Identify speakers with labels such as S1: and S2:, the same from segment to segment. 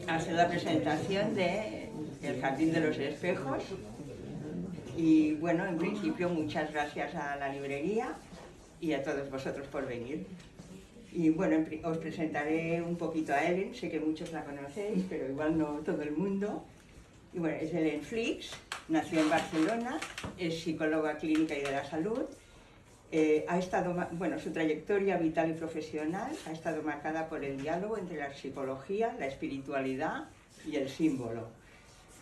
S1: Ha sido la presentación de El Jardín de los Espejos. Y bueno, en principio muchas gracias a la librería y a todos vosotros por venir. Y bueno, os presentaré un poquito a Ellen, sé que muchos la conocéis, pero igual no todo el mundo. Y bueno, es Ellen Flix, nació en Barcelona, es psicóloga clínica y de la salud. Su trayectoria vital y profesional ha estado marcada por el diálogo entre la psicología, la espiritualidad y el símbolo.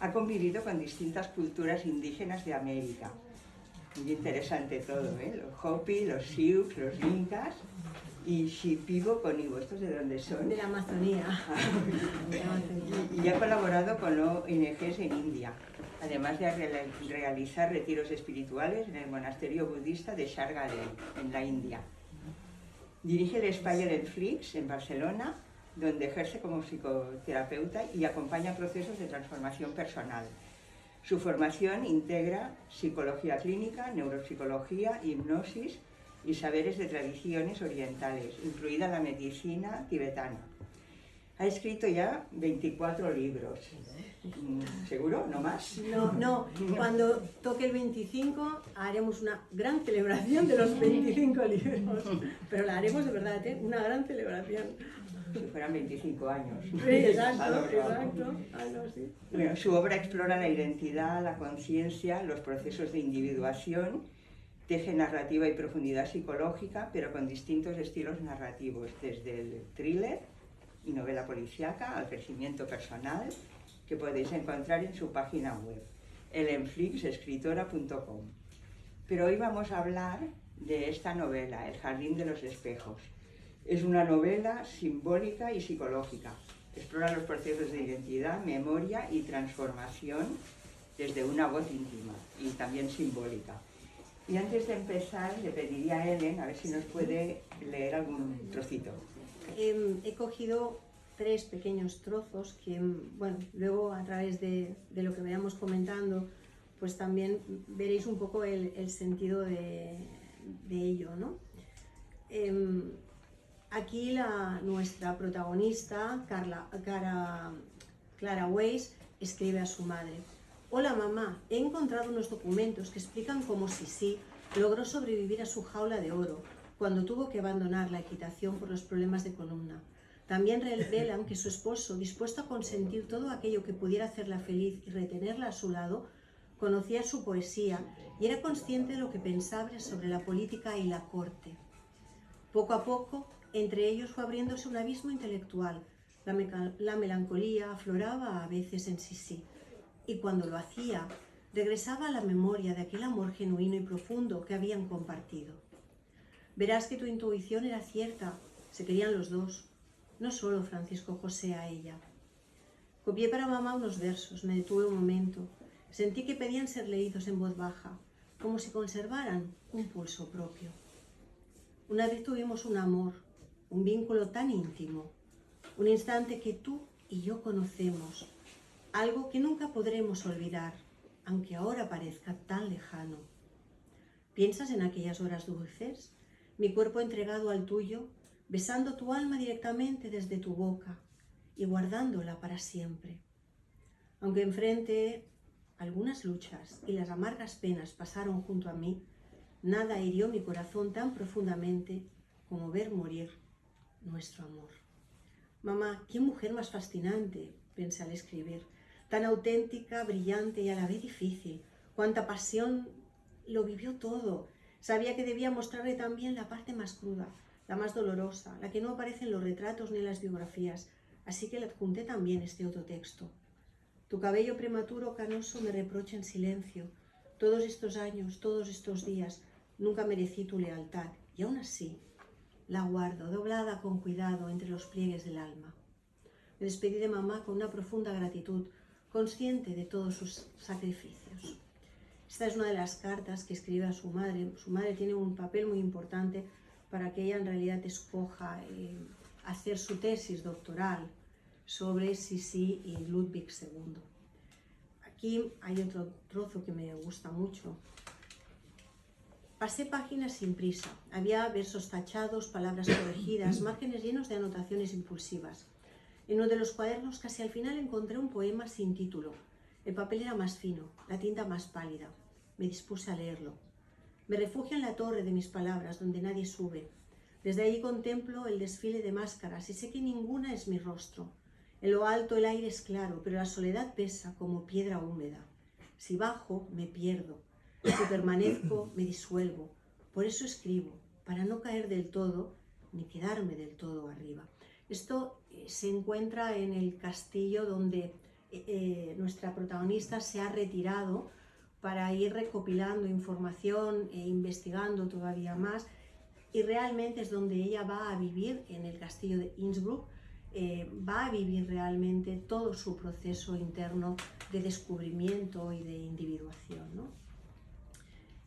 S1: Ha convivido con distintas culturas indígenas de América. Muy interesante todo, ¿eh? Los Hopi, los Sioux, los Incas y Shipibo con Ivo. ¿Estos de dónde son?
S2: De la Amazonía.
S1: Y ha colaborado con ONGs en India, además de realizar retiros espirituales en el monasterio budista de Shargadel, en la India. Dirige el Espai Ellen Flix en Barcelona, donde ejerce como psicoterapeuta y acompaña procesos de transformación personal. Su formación integra psicología clínica, neuropsicología, hipnosis y saberes de tradiciones orientales, incluida la medicina tibetana. Ha escrito ya 24 libros. ¿Seguro? ¿No más?
S2: No. Cuando toque el 25 haremos una gran celebración de los 25 libros. Pero la haremos de verdad, ¿eh? Una gran celebración.
S1: Si fueran 25 años.
S2: Sí, exacto. Sí.
S1: Bueno, su obra explora la identidad, la conciencia, los procesos de individuación, teje narrativa y profundidad psicológica, pero con distintos estilos narrativos, desde el thriller y novela policíaca al crecimiento personal, que podéis encontrar en su página web, ellenflixescritora.com. Pero hoy vamos a hablar de esta novela, El Jardín de los Espejos. Es una novela simbólica y psicológica. Explora los procesos de identidad, memoria y transformación desde una voz íntima y también simbólica. Y antes de empezar, le pediría a Ellen a ver si nos puede leer algún trocito.
S2: He cogido 3 pequeños trozos que, bueno, luego a través de lo que vayamos comentando, pues también veréis un poco el sentido de ello, ¿no? Aquí nuestra protagonista, Clara Weiss, escribe a su madre: «Hola mamá, he encontrado unos documentos que explican cómo Sisi logró sobrevivir a su jaula de oro cuando tuvo que abandonar la equitación por los problemas de columna. También revelan que su esposo, dispuesto a consentir todo aquello que pudiera hacerla feliz y retenerla a su lado, conocía su poesía y era consciente de lo que pensaba sobre la política y la corte. Poco a poco, entre ellos fue abriéndose un abismo intelectual. La melancolía afloraba a veces en Sisi, y cuando lo hacía, regresaba a la memoria de aquel amor genuino y profundo que habían compartido. Verás que tu intuición era cierta, se querían los dos, no solo Francisco José a ella». Copié para mamá unos versos, me detuve un momento, sentí que pedían ser leídos en voz baja, como si conservaran un pulso propio. Una vez tuvimos un amor, un vínculo tan íntimo, un instante que tú y yo conocemos, algo que nunca podremos olvidar, aunque ahora parezca tan lejano. ¿Piensas en aquellas horas dulces? Mi cuerpo entregado al tuyo, besando tu alma directamente desde tu boca y guardándola para siempre. Aunque enfrente algunas luchas y las amargas penas pasaron junto a mí, nada hirió mi corazón tan profundamente como ver morir nuestro amor. Mamá, qué mujer más fascinante, pensé al escribir, tan auténtica, brillante y a la vez difícil. Cuánta pasión, lo vivió todo. Sabía que debía mostrarle también la parte más cruda, la más dolorosa, la que no aparece en los retratos ni en las biografías, así que le adjunté también este otro texto. Tu cabello prematuro canoso me reprocha en silencio. Todos estos años, todos estos días, nunca merecí tu lealtad, y aún así la guardo, doblada con cuidado entre los pliegues del alma. Me despedí de mamá con una profunda gratitud, consciente de todos sus sacrificios. Esta es una de las cartas que escribe a su madre. Su madre tiene un papel muy importante para que ella en realidad escoja hacer su tesis doctoral sobre Sisi y Ludwig II. Aquí hay otro trozo que me gusta mucho. Pasé páginas sin prisa. Había versos tachados, palabras corregidas, márgenes llenos de anotaciones impulsivas. En uno de los cuadernos casi al final encontré un poema sin título. El papel era más fino, la tinta más pálida. Me dispuse a leerlo. Me refugio en la torre de mis palabras, donde nadie sube. Desde allí contemplo el desfile de máscaras y sé que ninguna es mi rostro. En lo alto el aire es claro, pero la soledad pesa como piedra húmeda. Si bajo, me pierdo. Si permanezco, me disuelvo. Por eso escribo, para no caer del todo, ni quedarme del todo arriba. Esto se encuentra en el castillo donde nuestra protagonista se ha retirado para ir recopilando información e investigando todavía más, y realmente es donde ella va a vivir, en el castillo de Innsbruck, va a vivir realmente todo su proceso interno de descubrimiento y de individuación, ¿no?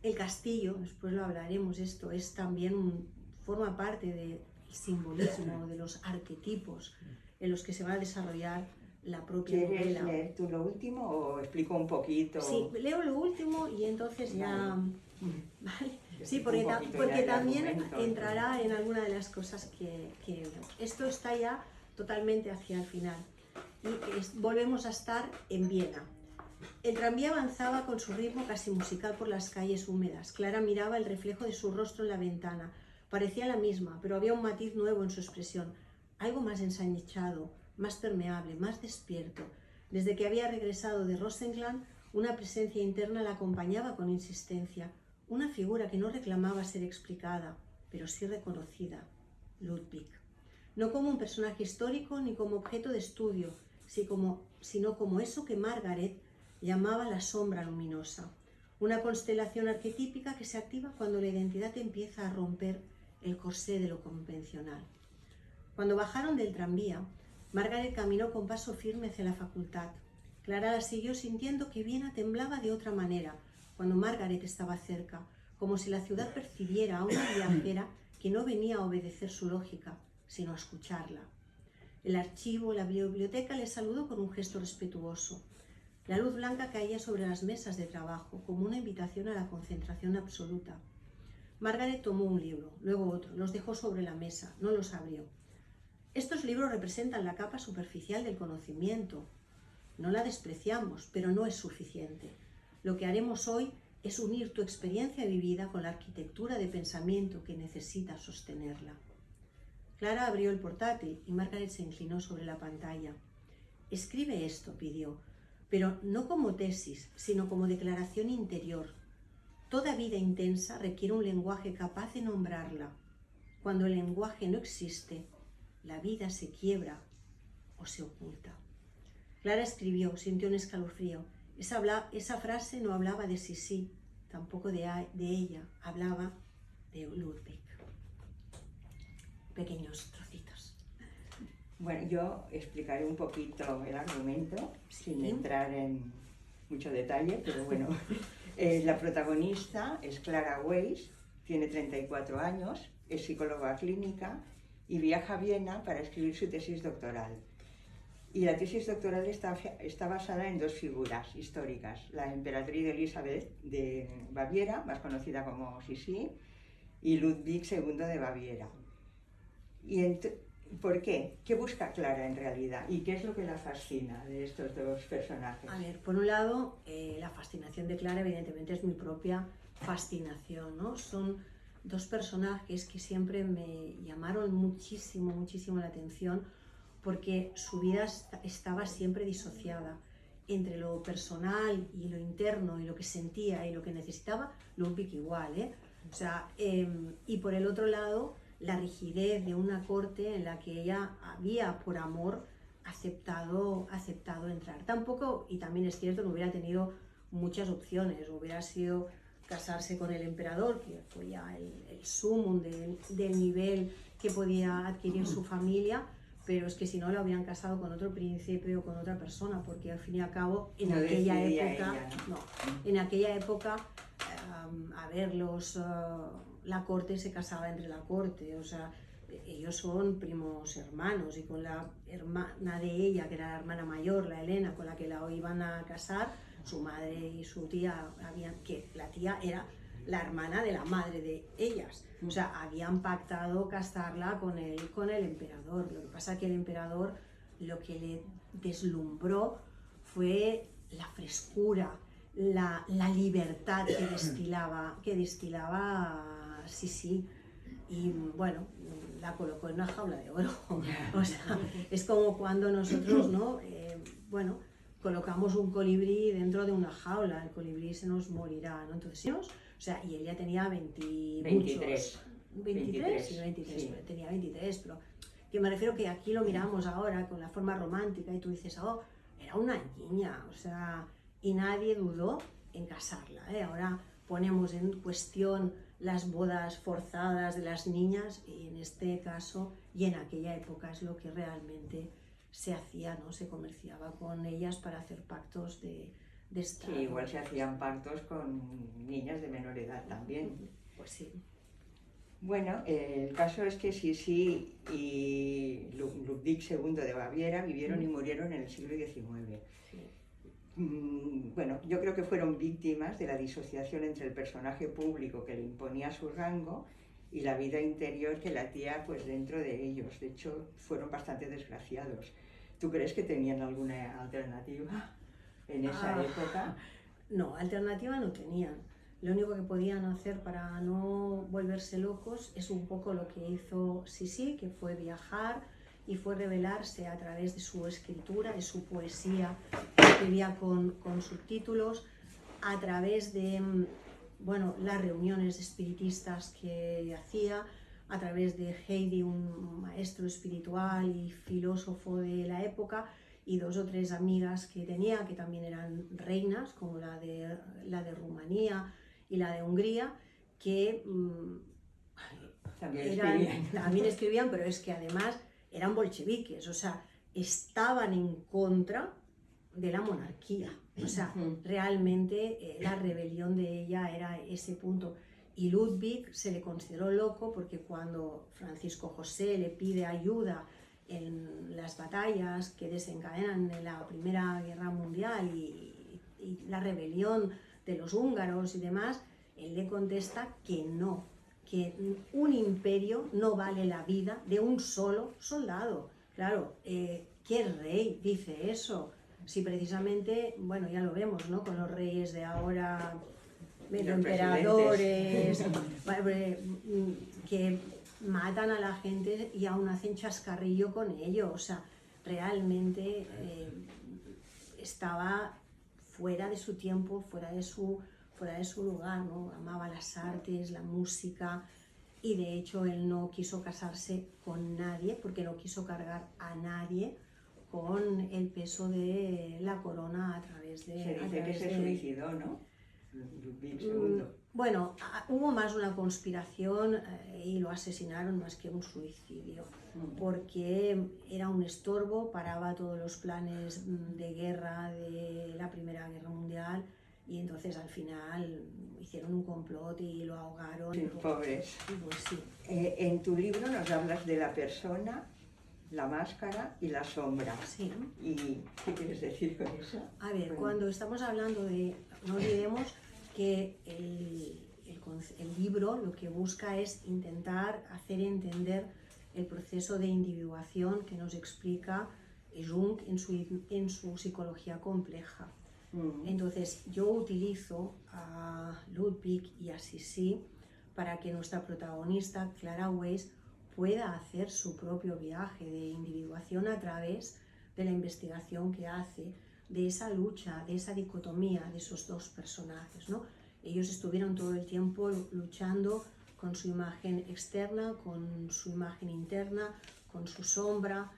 S2: El castillo, después lo hablaremos, esto es también forma parte del simbolismo, de los arquetipos en los que se va a desarrollar la propia novela.
S1: ¿Quieres leer tú lo último o explico un poquito?
S2: Sí, leo lo último y entonces ya...
S1: Vale.
S2: Sí, porque también entrará en alguna de las cosas que esto está ya totalmente hacia el final. Y volvemos a estar en Viena. El tranvía avanzaba con su ritmo casi musical por las calles húmedas. Clara miraba el reflejo de su rostro en la ventana. Parecía la misma, pero había un matiz nuevo en su expresión. Algo más ensanchado, más permeable, más despierto. Desde que había regresado de Rosengland, una presencia interna la acompañaba con insistencia. Una figura que no reclamaba ser explicada, pero sí reconocida. Ludwig. No como un personaje histórico ni como objeto de estudio, sino como eso que Margaret llamaba la sombra luminosa. Una constelación arquetípica que se activa cuando la identidad empieza a romper el corsé de lo convencional. Cuando bajaron del tranvía, Margaret caminó con paso firme hacia la facultad. Clara la siguió sintiendo que Viena temblaba de otra manera cuando Margaret estaba cerca, como si la ciudad percibiera a una viajera que no venía a obedecer su lógica, sino a escucharla. El archivo, la biblioteca, le saludó con un gesto respetuoso. La luz blanca caía sobre las mesas de trabajo, como una invitación a la concentración absoluta. Margaret tomó un libro, luego otro, los dejó sobre la mesa, no los abrió. Estos libros representan la capa superficial del conocimiento. No la despreciamos, pero no es suficiente. Lo que haremos hoy es unir tu experiencia vivida con la arquitectura de pensamiento que necesita sostenerla. Clara abrió el portátil y Margaret se inclinó sobre la pantalla. Escribe esto, pidió, pero no como tesis, sino como declaración interior. Toda vida intensa requiere un lenguaje capaz de nombrarla. Cuando el lenguaje no existe, la vida se quiebra o se oculta. Clara escribió, sintió un escalofrío. Esa frase no hablaba de sí, tampoco de ella, hablaba de Ludwig. Pequeños trocitos.
S1: Bueno, yo explicaré un poquito el argumento, sin entrar en mucho detalle, pero bueno. La protagonista es Clara Weiss, tiene 34 años, es psicóloga clínica y viaja a Viena para escribir su tesis doctoral. Y la tesis doctoral está basada en dos figuras históricas, la emperatriz Elizabeth de Baviera, más conocida como Sisi, y Ludwig II de Baviera. ¿Por qué? ¿Qué busca Clara en realidad? ¿Y qué es lo que la fascina de estos dos personajes?
S2: A ver, por un lado, la fascinación de Clara evidentemente es mi propia fascinación, ¿no? Son dos personajes que siempre me llamaron muchísimo la atención, porque su vida estaba siempre disociada entre lo personal y lo interno y lo que sentía y lo que necesitaba. Ludwig igual, ¿eh? O sea, y por el otro lado, la rigidez de una corte en la que ella había, por amor, aceptado entrar. Tampoco, y también es cierto, no hubiera tenido muchas opciones. Hubiera sido casarse con el emperador, que fue ya el sumum del nivel que podía adquirir su familia, pero es que si no la habían casado con otro príncipe o con otra persona, porque al fin y al cabo en aquella época, a ver, la corte se casaba entre la corte, o sea, ellos son primos hermanos, y con la hermana de ella, que era la hermana mayor, la Helena, con la que la iban a casar, su madre y su tía, que la tía era la hermana de la madre de ellas. O sea, habían pactado casarla con el emperador. Lo que pasa es que el emperador lo que le deslumbró fue la frescura, la libertad que destilaba Sisi. Y bueno, la colocó en una jaula de oro. O sea, es como cuando nosotros, ¿no? Bueno, colocamos un colibrí dentro de una jaula, el colibrí se nos morirá, ¿no? Entonces, o sea, y ella tenía
S1: 23.
S2: 23, sí, 23,
S1: Sí.
S2: tenía 23, pero que me refiero que aquí lo miramos ahora con la forma romántica y tú dices, oh, era una niña, o sea, y nadie dudó en casarla, ¿eh? Ahora ponemos en cuestión las bodas forzadas de las niñas y en este caso y en aquella época es lo que realmente se hacía, ¿no? Se comerciaba con ellas para hacer pactos de estado.
S1: Sí, igual se hacían pactos con niñas de menor edad también.
S2: Pues sí.
S1: Bueno, el caso es que Sisi y Ludwig II de Baviera vivieron y murieron en el siglo XIX.
S2: Sí.
S1: Bueno, yo creo que fueron víctimas de la disociación entre el personaje público que le imponía su rango y la vida interior que latía pues dentro de ellos. De hecho, fueron bastante desgraciados. ¿Tú crees que tenían alguna alternativa en esa época?
S2: No, alternativa no tenían. Lo único que podían hacer para no volverse locos es un poco lo que hizo Sisi, que fue viajar y fue revelarse a través de su escritura, de su poesía, que escribía con subtítulos, a través de bueno, las reuniones espiritistas que hacía, a través de Heidi, un maestro espiritual y filósofo de la época, y 2 o 3 amigas que tenía, que también eran reinas, como la de Rumanía y la de Hungría, que también escribían, pero es que además eran bolcheviques, o sea, estaban en contra de la monarquía. O sea, realmente la rebelión de ella era ese punto. Y Ludwig se le consideró loco porque cuando Francisco José le pide ayuda en las batallas que desencadenan en la Primera Guerra Mundial y la rebelión de los húngaros y demás, él le contesta que no, que un imperio no vale la vida de un solo soldado. Claro, ¿qué rey dice eso? Si precisamente, bueno, ya lo vemos, ¿no? Con los reyes de ahora, emperadores, que matan a la gente y aún hacen chascarrillo con ello. O sea, realmente estaba fuera de su tiempo, fuera de su lugar, ¿no? Amaba las artes, la música, y de hecho él no quiso casarse con nadie porque no quiso cargar a nadie con el peso de la corona a través de...
S1: Se dice que se suicidó, ¿no? Ludwig II.
S2: Bueno, hubo más una conspiración y lo asesinaron más que un suicidio, porque era un estorbo, paraba todos los planes de guerra de la Primera Guerra Mundial, y entonces al final hicieron un complot y lo ahogaron.
S1: Sí, pobres.
S2: Pues sí.
S1: En tu libro nos hablas de la persona, la máscara y la sombra.
S2: Sí.
S1: ¿Y qué quieres decir con eso?
S2: A ver, cuando estamos hablando de... No olvidemos que el libro lo que busca es intentar hacer entender el proceso de individuación que nos explica Jung en su psicología compleja. Entonces yo utilizo a Ludwig y a Sisi para que nuestra protagonista, Clara Weiss, pueda hacer su propio viaje de individuación a través de la investigación que hace, de esa lucha, de esa dicotomía de esos 2 personajes, ¿no? Ellos estuvieron todo el tiempo luchando con su imagen externa, con su imagen interna, con su sombra,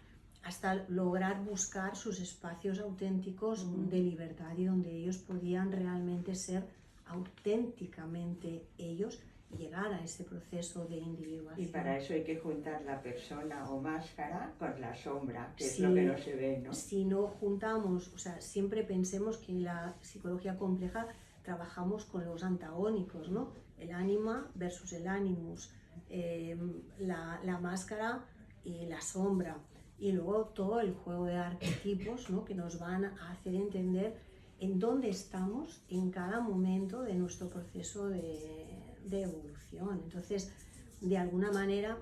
S2: hasta lograr buscar sus espacios auténticos de libertad y donde ellos podían realmente ser auténticamente ellos y llegar a ese proceso de individuación.
S1: Y para eso hay que juntar la persona o máscara con la sombra, que es lo que no se ve, ¿no?
S2: Si no juntamos, o sea, siempre pensemos que en la psicología compleja trabajamos con los antagónicos, ¿no? El ánima versus el animus, la máscara y la sombra, y luego todo el juego de arquetipos, ¿no? Que nos van a hacer entender en dónde estamos en cada momento de nuestro proceso de evolución. Entonces, de alguna manera,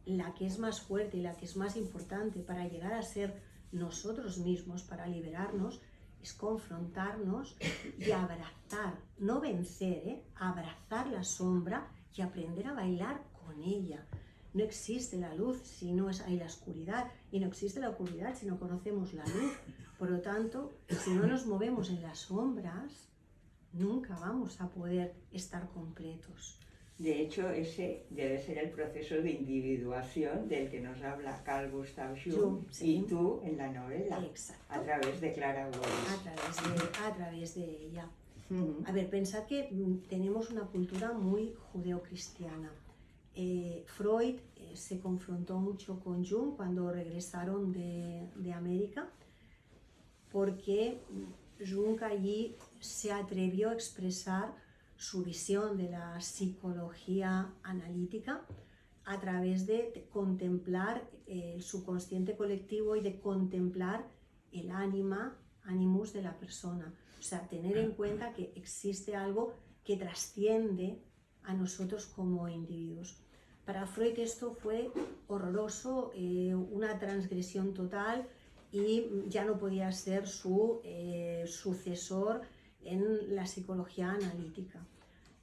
S2: la que es más fuerte y la que es más importante para llegar a ser nosotros mismos para liberarnos es confrontarnos y abrazar, no vencer, abrazar la sombra y aprender a bailar con ella. No existe la luz si no hay la oscuridad, y no existe la oscuridad si no conocemos la luz. Por lo tanto, si no nos movemos en las sombras, nunca vamos a poder estar completos.
S1: De hecho, ese debe ser el proceso de individuación del que nos habla Carl Gustav Jung,
S2: sí.
S1: Y tú en la novela.
S2: Exacto.
S1: A través de Clara Boris.
S2: A través de ella. A ver, pensad que tenemos una cultura muy judeocristiana. Freud se confrontó mucho con Jung cuando regresaron de América, porque Jung allí se atrevió a expresar su visión de la psicología analítica a través de contemplar el subconsciente colectivo y de contemplar el animus de la persona. O sea, tener en cuenta que existe algo que trasciende a nosotros como individuos. Para Freud esto fue horroroso, una transgresión total, y ya no podía ser su sucesor en la psicología analítica.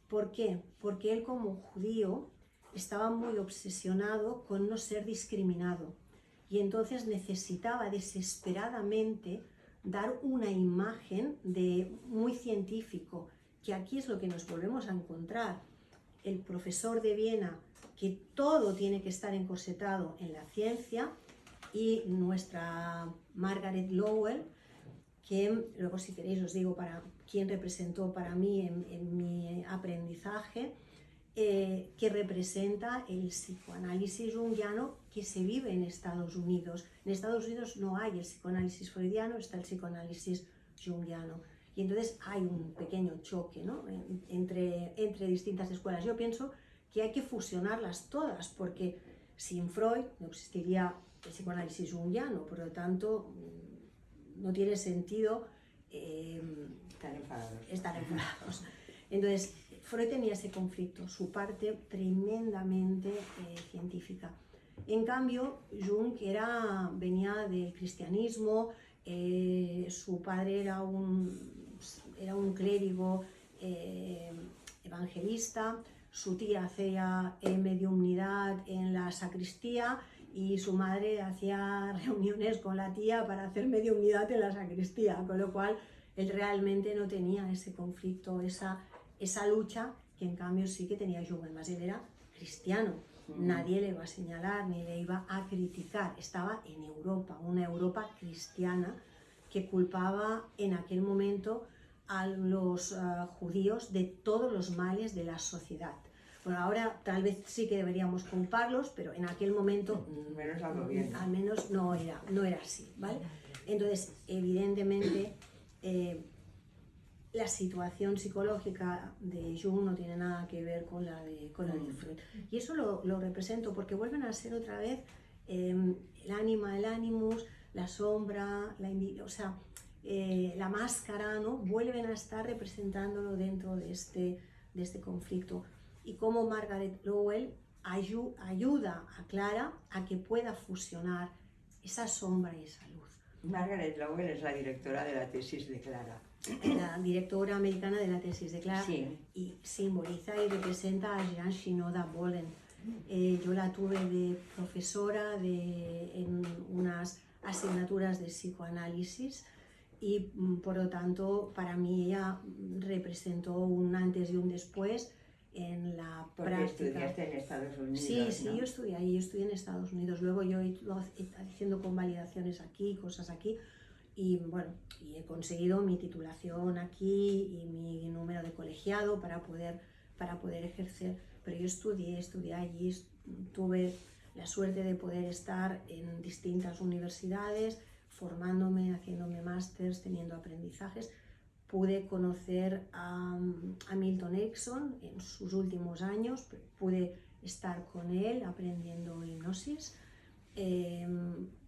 S2: ¿Por qué? Porque él, como judío, estaba muy obsesionado con no ser discriminado, y entonces necesitaba desesperadamente dar una imagen de muy científico, que aquí es lo que nos volvemos a encontrar. El profesor de Viena, que todo tiene que estar encorsetado en la ciencia, y nuestra Margaret Lowell, que luego, si queréis, os digo para quién representó para mí en mi aprendizaje, que representa el psicoanálisis junguiano que se vive en Estados Unidos. En Estados Unidos no hay el psicoanálisis freudiano, está el psicoanálisis junguiano. Y entonces hay un pequeño choque, ¿no?, entre distintas escuelas. Yo pienso que hay que fusionarlas todas, porque sin Freud no existiría el psicoanálisis junguiano, por lo tanto no tiene sentido estar enfadados. Entonces, Freud tenía ese conflicto, su parte tremendamente científica. En cambio, Jung venía del cristianismo, su padre era un clérigo evangelista, su tía hacía mediumnidad en la sacristía, y su madre hacía reuniones con la tía para hacer mediumnidad en la sacristía, con lo cual él realmente no tenía ese conflicto, esa lucha, que en cambio sí que tenía Jung. Además, él era cristiano, nadie le iba a señalar ni le iba a criticar. Estaba en Europa, una Europa cristiana que culpaba en aquel momento a los judíos de todos los males de la sociedad. Bueno, ahora tal vez sí que deberíamos culparlos, pero en aquel momento al menos no era así, ¿vale? Entonces, evidentemente, la situación psicológica de Jung no tiene nada que ver con la de Freud. Y eso lo represento porque vuelven a ser otra vez el ánima, el animus, la sombra, la máscara, ¿no? Vuelven a estar representándolo dentro de este conflicto. Y como Margaret Lowell ayuda a Clara a que pueda fusionar esa sombra y esa luz.
S1: Margaret Lowell es la directora de la tesis de Clara.
S2: La directora americana de la tesis de Clara,
S1: sí.
S2: Y simboliza y representa a Jean Shinoda Bolen. Yo la tuve de profesora en unas asignaturas de psicoanálisis, y por lo tanto para mí ella representó un antes y un después en la práctica.
S1: Porque estudiaste en Estados Unidos,
S2: Sí,
S1: ¿no?
S2: Yo estudié ahí, yo estudié en Estados Unidos. Luego yo he ido haciendo convalidaciones aquí, cosas aquí, y bueno, y he conseguido mi titulación aquí y mi número de colegiado para poder ejercer. Pero yo estudié allí, tuve la suerte de poder estar en distintas universidades, formándome, haciéndome másters, teniendo aprendizajes. Pude conocer a Milton Erickson en sus últimos años, pude estar con él aprendiendo hipnosis.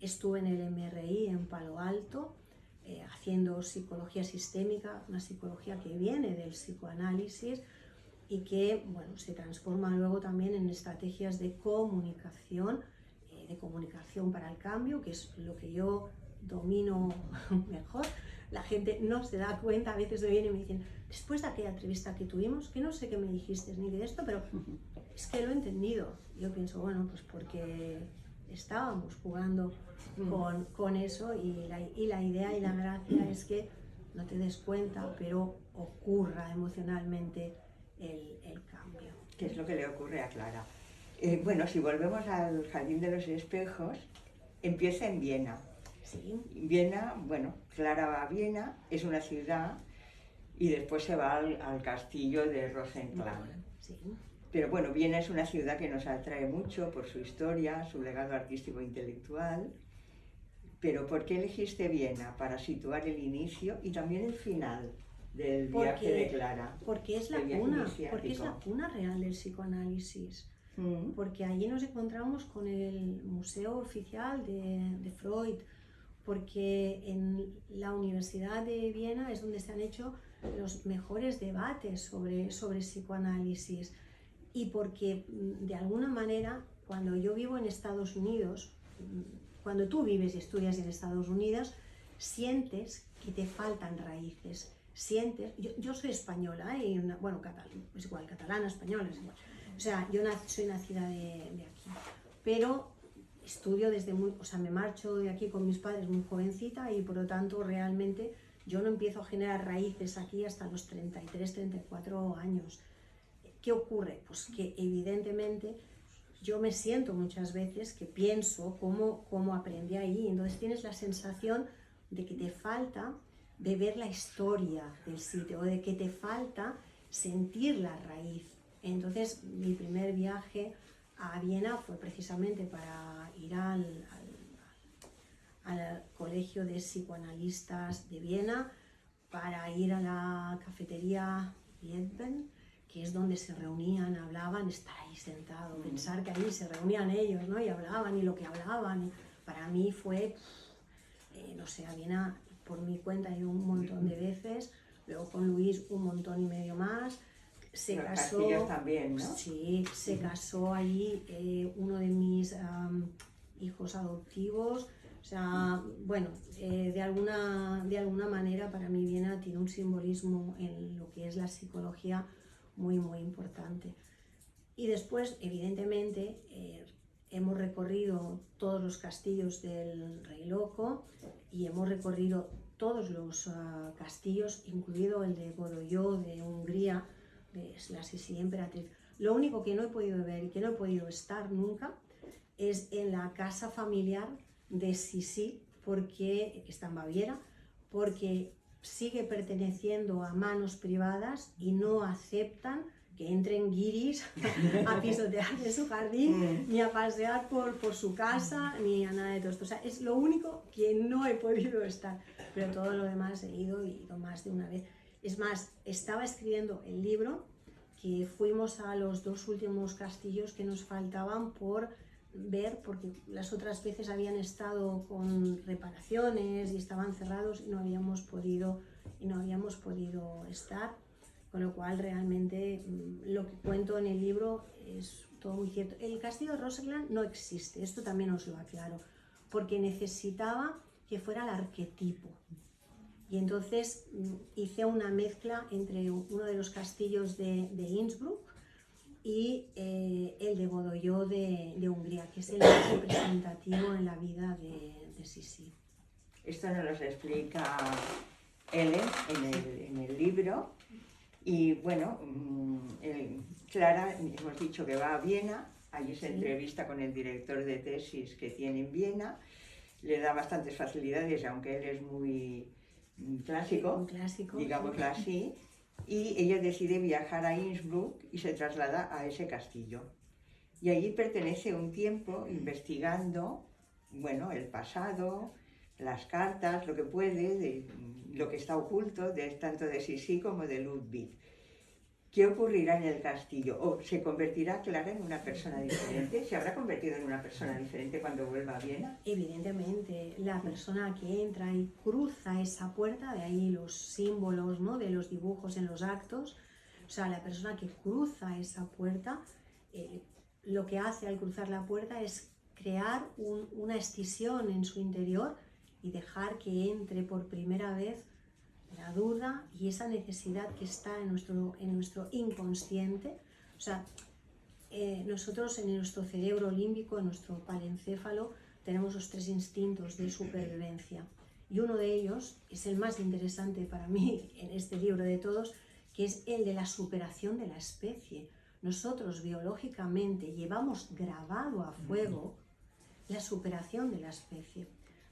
S2: Estuve en el MRI en Palo Alto haciendo psicología sistémica, una psicología que viene del psicoanálisis y que se transforma luego también en estrategias de comunicación para el cambio, que es lo que yo domino mejor. La gente no se da cuenta, a veces me vienen y me dicen, después de aquella entrevista que tuvimos, que no sé qué me dijiste ni de esto, pero es que lo he entendido. Yo pienso, bueno, pues porque estábamos jugando con eso y la idea y la gracia es que no te des cuenta, pero ocurra emocionalmente el cambio.
S1: ¿Qué es lo que le ocurre a Clara? Bueno, si volvemos al Jardín de los Espejos, empieza en Viena.
S2: Sí.
S1: Viena, bueno, Clara va a Viena, es una ciudad, y después se va al castillo de Rosenkranz.
S2: Sí.
S1: Pero bueno, Viena es una ciudad que nos atrae mucho por su historia, su legado artístico e intelectual. Pero ¿por qué elegiste Viena? Para situar el inicio y también el final del viaje de Clara.
S2: Porque es la cuna real del psicoanálisis. Porque allí nos encontramos con el museo oficial de Freud, porque en la Universidad de Viena es donde se han hecho los mejores debates sobre psicoanálisis, y porque de alguna manera cuando yo vivo en Estados Unidos, cuando tú vives y estudias en Estados Unidos, sientes que te faltan raíces, yo soy española, es igual, catalana, española, es igual. O sea, yo soy nacida de aquí, pero estudio me marcho de aquí con mis padres muy jovencita y por lo tanto realmente yo no empiezo a generar raíces aquí hasta los 33, 34 años. ¿Qué ocurre? Pues que evidentemente yo me siento muchas veces que pienso cómo aprendí ahí, entonces tienes la sensación de que te falta de ver la historia del sitio o de que te falta sentir la raíz. Entonces mi primer viaje a Viena fue precisamente para ir al Colegio de Psicoanalistas de Viena, para ir a la cafetería Lieben, que es donde se reunían, hablaban, estar ahí sentado, pensar que ahí se reunían ellos, ¿no? Y hablaban, y lo que hablaban, para mí fue, no sé, a Viena por mi cuenta he ido un montón de veces, luego con Luis un montón y medio más. Se
S1: Los
S2: casó,
S1: castillos también, ¿no?
S2: Sí, se casó allí uno de mis hijos adoptivos. O sea, bueno, de alguna manera para mí Viena tiene un simbolismo en lo que es la psicología muy, muy importante. Y después, evidentemente, hemos recorrido todos los castillos del Rey Loco y hemos recorrido todos los castillos, incluido el de Godoyó de Hungría, de la Sisi Emperatriz. Lo único que no he podido ver y que no he podido estar nunca es en la casa familiar de Sisi, que está en Baviera, porque sigue perteneciendo a manos privadas y no aceptan que entren guiris a pisotear de su jardín, ni a pasear por su casa, ni a nada de todo esto. O sea, es lo único que no he podido estar, pero todo lo demás he ido más de una vez. Es más, estaba escribiendo el libro, que fuimos a los 2 últimos castillos que nos faltaban por ver, porque las otras veces habían estado con reparaciones y estaban cerrados y no habíamos podido estar, con lo cual realmente lo que cuento en el libro es todo muy cierto. El castillo de Rosenkranz no existe, esto también os lo aclaro, porque necesitaba que fuera el arquetipo. Y entonces hice una mezcla entre uno de los castillos de Innsbruck y el de Godoyó de Hungría, que es el más representativo en la vida de Sisi.
S1: Esto nos lo explica Ellen en el libro. Y bueno, Clara, hemos dicho que va a Viena, allí se entrevista con el director de tesis que tiene en Viena, le da bastantes facilidades, aunque él es muy clásico, digámoslo así, y ella decide viajar a Innsbruck y se traslada a ese castillo. Y allí pertenece un tiempo investigando, bueno, el pasado, las cartas, lo que puede, lo que está oculto, tanto de Sisi como de Ludwig. ¿Qué ocurrirá en el castillo? ¿O se convertirá Clara en una persona diferente? ¿Se habrá convertido en una persona diferente cuando vuelva a Viena?
S2: Evidentemente, la persona que entra y cruza esa puerta, de ahí los símbolos, ¿no?, de los dibujos en los actos, o sea, la persona que cruza esa puerta, lo que hace al cruzar la puerta es crear una escisión en su interior y dejar que entre por primera vez la duda y esa necesidad que está en nuestro inconsciente. O sea, nosotros en nuestro cerebro límbico, en nuestro palencéfalo, tenemos los 3 instintos de supervivencia. Y uno de ellos es el más interesante para mí en este libro de todos, que es el de la superación de la especie. Nosotros biológicamente llevamos grabado a fuego la superación de la especie.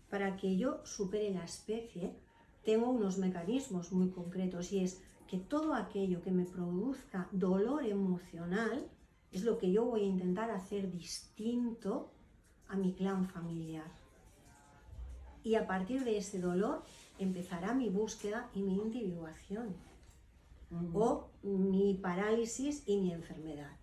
S2: Para que yo supere la especie, tengo unos mecanismos muy concretos, y es que todo aquello que me produzca dolor emocional es lo que yo voy a intentar hacer distinto a mi clan familiar. Y a partir de ese dolor empezará mi búsqueda y mi individuación, o mi parálisis y mi enfermedad.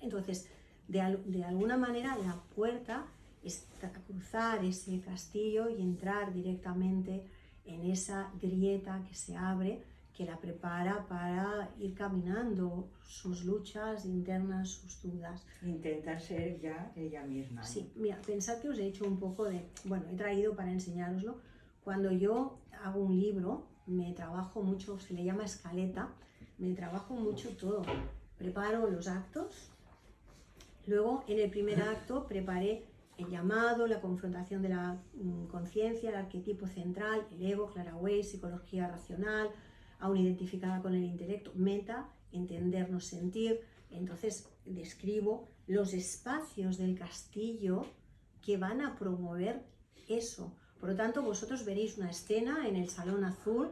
S2: Entonces, de alguna manera, la puerta es cruzar ese castillo y entrar directamente en esa grieta que se abre, que la prepara para ir caminando sus luchas internas, sus dudas.
S1: Intentar ser ya ella misma, ¿no?
S2: Sí, mira, pensad que os he hecho un poco de... Bueno, he traído para enseñároslo. Cuando yo hago un libro, me trabajo mucho, se le llama escaleta, me trabajo mucho todo. Preparo los actos, luego en el primer acto preparé el llamado, la confrontación de la conciencia, el arquetipo central, el ego, Claraway, psicología racional, aún identificada con el intelecto, meta, entendernos, sentir. Entonces describo los espacios del castillo que van a promover eso. Por lo tanto, vosotros veréis una escena en el Salón Azul,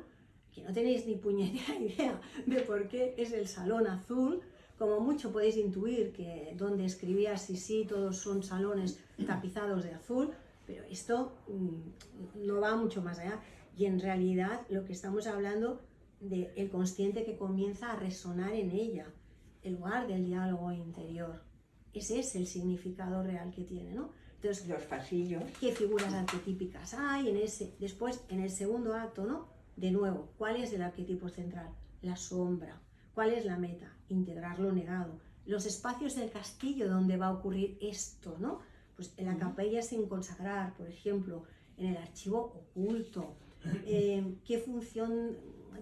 S2: que no tenéis ni puñetera idea de por qué es el Salón Azul. Como mucho podéis intuir que donde escribía sí, todos son salones tapizados de azul, pero esto no va mucho más allá. Y en realidad lo que estamos hablando del consciente que comienza a resonar en ella, el lugar del diálogo interior. Ese es el significado real que tiene, ¿no? Entonces,
S1: los pasillos.
S2: ¿Qué figuras arquetípicas hay en ese? Después, en el segundo acto, ¿no? De nuevo, ¿cuál es el arquetipo central? La sombra. ¿Cuál es la meta? Integrar lo negado. Los espacios del castillo donde va a ocurrir esto, ¿no? Pues en la capella sin consagrar, por ejemplo, en el archivo oculto. ¿Qué función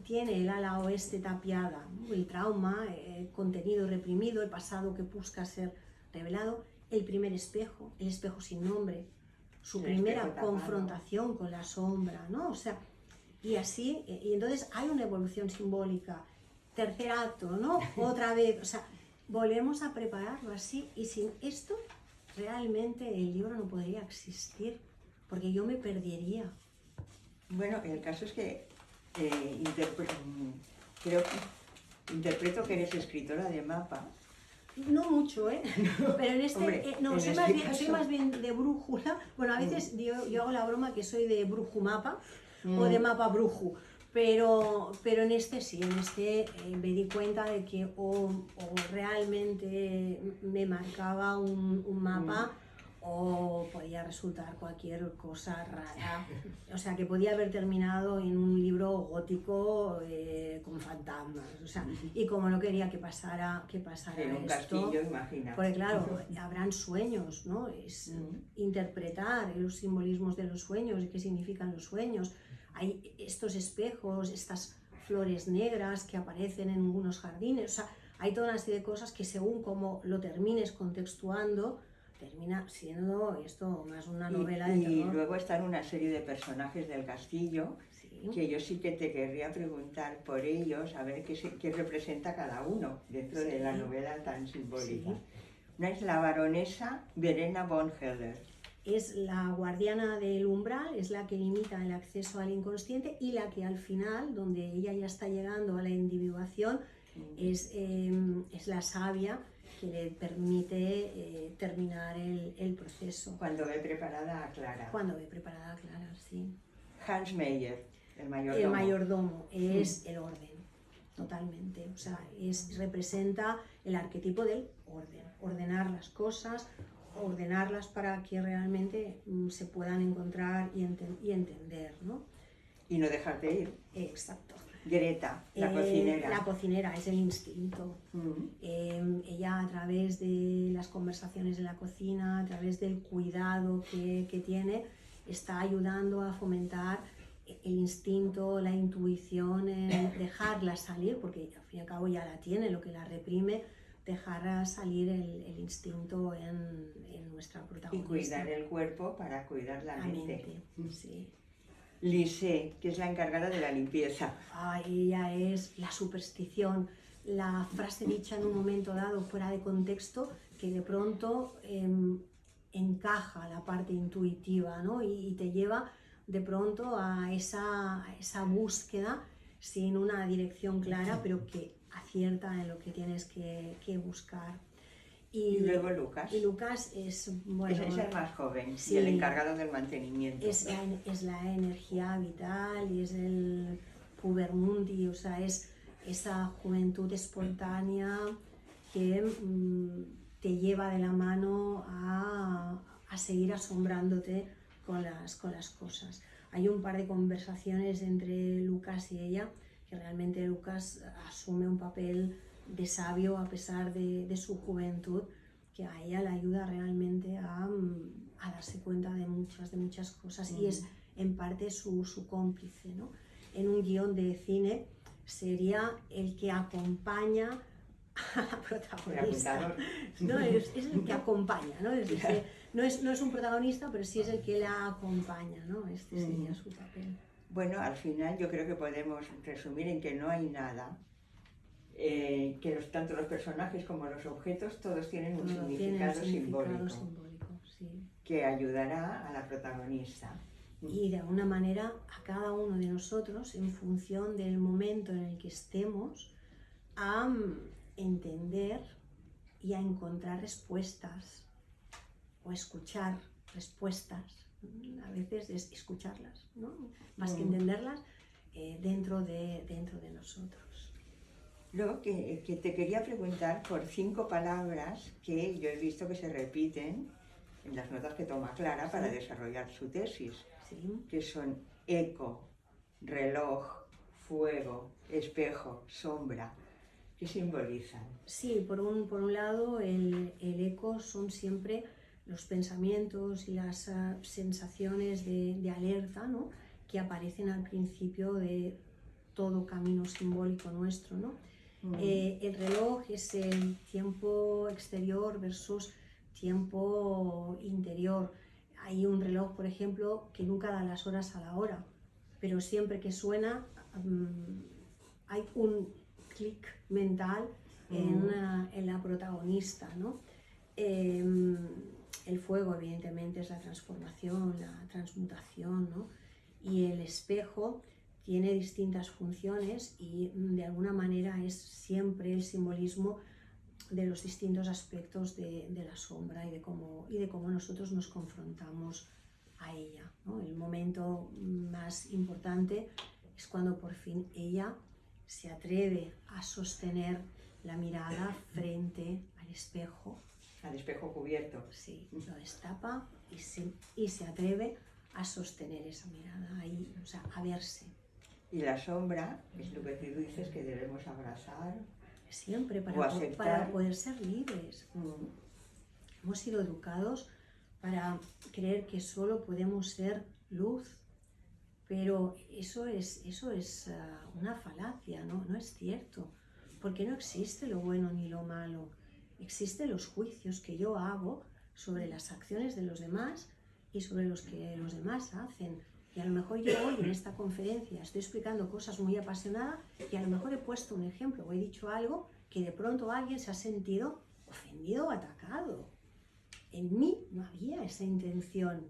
S2: tiene el ala oeste tapiada? El trauma, el contenido reprimido, el pasado que busca ser revelado, el primer espejo, el espejo sin nombre, su primera confrontación con la sombra, ¿no? O sea, y así, y entonces hay una evolución simbólica. Tercer acto, ¿no? Otra vez, o sea, volvemos a prepararlo así, y sin esto realmente el libro no podría existir, porque yo me perdería.
S1: Bueno, el caso es que interpreto que eres escritora de mapa.
S2: No mucho, pero en este,
S1: Hombre,
S2: no,
S1: en
S2: soy más bien de brújula. Bueno, a veces yo hago la broma que soy de brujumapa o de mapa bruju. Pero en este sí, me di cuenta de que o realmente me marcaba un mapa o podía resultar cualquier cosa rara. O sea, que podía haber terminado en un libro gótico con fantasmas. O sea, y como no quería que pasara
S1: en un
S2: esto,
S1: castillo, imagina.
S2: porque claro, habrán sueños, ¿no? Es interpretar los simbolismos de los sueños y qué significan los sueños. Hay estos espejos, estas flores negras que aparecen en algunos jardines. O sea, hay toda una serie de cosas que según como lo termines contextuando, termina siendo esto más una novela de terror.
S1: Y luego están una serie de personajes del castillo, sí, que yo sí que te querría preguntar por ellos, a ver qué representa cada uno dentro de la novela tan simbólica. Sí. Una es la baronesa Verena von Heller.
S2: Es la guardiana del umbral, es la que limita el acceso al inconsciente, y la que al final, donde ella ya está llegando a la individuación, es la sabia que le permite terminar el proceso.
S1: Cuando ve preparada a Clara.
S2: Cuando ve preparada a Clara, sí.
S1: Hans Meyer, el mayordomo.
S2: El mayordomo es el orden, totalmente. O sea, representa el arquetipo del orden, ordenar las cosas, ordenarlas para que realmente se puedan encontrar y entender, ¿no?
S1: Y no dejarte ir.
S2: Exacto.
S1: Greta, la cocinera.
S2: La cocinera, es el instinto. Ella, a través de las conversaciones de la cocina, a través del cuidado que tiene, está ayudando a fomentar el instinto, la intuición, dejarla salir, porque al fin y al cabo ya la tiene, lo que la reprime, dejar salir el instinto en nuestra protagonista.
S1: Y cuidar el cuerpo para cuidar la mente.
S2: Sí.
S1: Lisée, que es la encargada de la limpieza.
S2: Ella es la superstición, la frase dicha en un momento dado fuera de contexto, que de pronto encaja la parte intuitiva, ¿no? Y te lleva de pronto a esa búsqueda sin una dirección clara, pero que acierta en lo que tienes que buscar.
S1: Y luego Lucas.
S2: Y Lucas es, bueno,
S1: es el más joven,
S2: sí,
S1: y el encargado del mantenimiento.
S2: Es la energía vital y es el pubermundi, o sea, es esa juventud espontánea que te lleva de la mano a seguir asombrándote con las cosas. Hay un par de conversaciones entre Lucas y ella, que realmente Lucas asume un papel de sabio a pesar de su juventud, que a ella le ayuda realmente a darse cuenta de muchas cosas, y es en parte su cómplice, ¿no? En un guión de cine sería el que acompaña a la protagonista. No, es el que acompaña, ¿no? Es decir, no es un protagonista, pero sí es el que la acompaña, ¿no? Este sería su papel.
S1: Bueno, al final yo creo que podemos resumir en que no hay nada, que tanto los personajes como los objetos todos tienen un significado simbólico,
S2: sí,
S1: que ayudará a la protagonista.
S2: Y de alguna manera a cada uno de nosotros, en función del momento en el que estemos, a entender y a encontrar respuestas o escuchar respuestas. A veces es escucharlas, ¿no? Más que entenderlas, dentro de nosotros.
S1: Luego que te quería preguntar por 5 palabras que yo he visto que se repiten en las notas que toma Clara para desarrollar su tesis, que son eco, reloj, fuego, espejo, sombra. ¿Qué simbolizan?
S2: Sí, por un lado el eco son siempre los pensamientos y las sensaciones de alerta, ¿no?, que aparecen al principio de todo camino simbólico nuestro, ¿no? El reloj es el tiempo exterior versus tiempo interior. Hay un reloj, por ejemplo, que nunca da las horas a la hora, pero siempre que suena hay un clic mental en la protagonista, ¿no? El fuego, evidentemente, es la transformación, la transmutación, ¿no? Y el espejo tiene distintas funciones y de alguna manera es siempre el simbolismo de los distintos aspectos de la sombra y de cómo nosotros nos confrontamos a ella, ¿no? El momento más importante es cuando por fin ella se atreve a sostener la mirada frente al espejo.
S1: Al espejo cubierto.
S2: Sí, lo destapa y se atreve a sostener esa mirada, ahí, o sea, a verse.
S1: Y la sombra es lo que tú dices que debemos abrazar.
S2: Siempre, para poder ser libres. Hemos sido educados para creer que solo podemos ser luz, pero eso es una falacia, ¿no? No es cierto, porque no existe lo bueno ni lo malo. Existen los juicios que yo hago sobre las acciones de los demás y sobre los que los demás hacen. Y a lo mejor yo hoy en esta conferencia estoy explicando cosas muy apasionadas y a lo mejor he puesto un ejemplo o he dicho algo que de pronto alguien se ha sentido ofendido o atacado. En mí no había esa intención.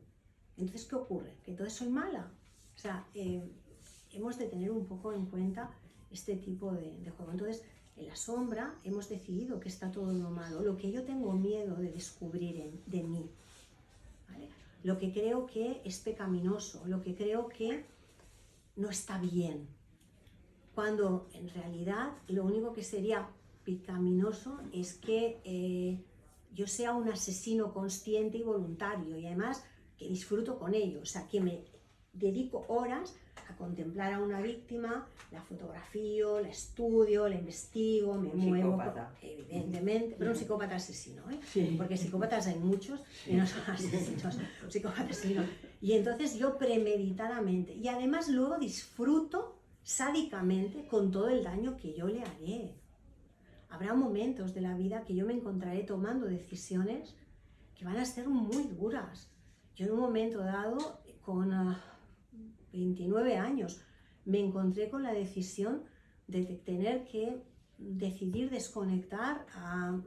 S2: Entonces, ¿qué ocurre? ¿Que entonces soy mala? O sea, hemos de tener un poco en cuenta este tipo de juego. Entonces, en la sombra hemos decidido que está todo lo malo, lo que yo tengo miedo de descubrir de mí, ¿vale? Lo que creo que es pecaminoso, lo que creo que no está bien, cuando en realidad lo único que sería pecaminoso es que yo sea un asesino consciente y voluntario, y además que disfruto con ello, o sea, que me dedico horas a contemplar a una víctima, la fotografío, la estudio, la investigo, me muevo, evidentemente, pero un psicópata asesino, ¿eh? Sí. Porque psicópatas hay muchos y no son asesinos, un psicópata asesino. Y entonces yo premeditadamente, y además luego disfruto sádicamente con todo el daño que yo le haré. Habrá momentos de la vida que yo me encontraré tomando decisiones que van a ser muy duras. Yo en un momento dado, con 29 años, me encontré con la decisión de tener que decidir desconectar a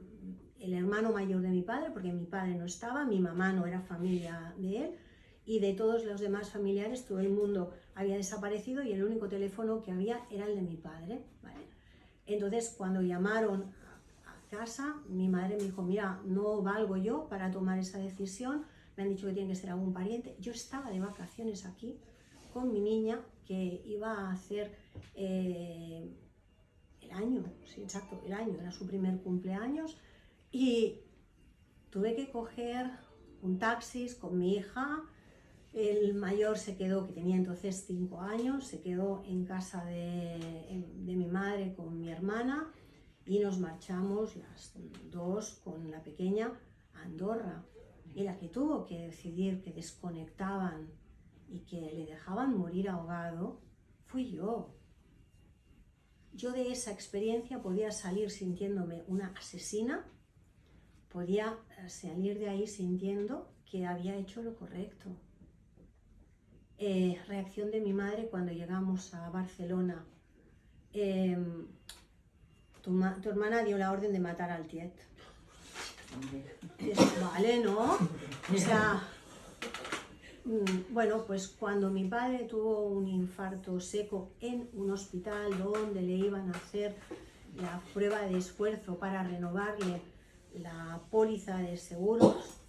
S2: el hermano mayor de mi padre, porque mi padre no estaba, mi mamá no era familia de él, y de todos los demás familiares todo el mundo había desaparecido y el único teléfono que había era el de mi padre, ¿vale? Entonces cuando llamaron a casa, mi madre me dijo, mira, no valgo yo para tomar esa decisión, me han dicho que tiene que ser algún pariente. Yo estaba de vacaciones aquí con mi niña, que iba a hacer el año, sí, exacto, el año, era su primer cumpleaños, y tuve que coger un taxi con mi hija. El mayor se quedó, que tenía entonces 5 años, se quedó en casa de mi madre con mi hermana y nos marchamos las dos con la pequeña a Andorra. Y la que tuvo que decidir que desconectaban y que le dejaban morir ahogado fui yo. Yo de esa experiencia podía salir sintiéndome una asesina, podía salir de ahí sintiendo que había hecho lo correcto. Reacción de mi madre cuando llegamos a Barcelona. Tu hermana dio la orden de matar al tiet. Vale, ¿no? O sea, bueno, pues cuando mi padre tuvo un infarto seco en un hospital donde le iban a hacer la prueba de esfuerzo para renovarle la póliza de seguros,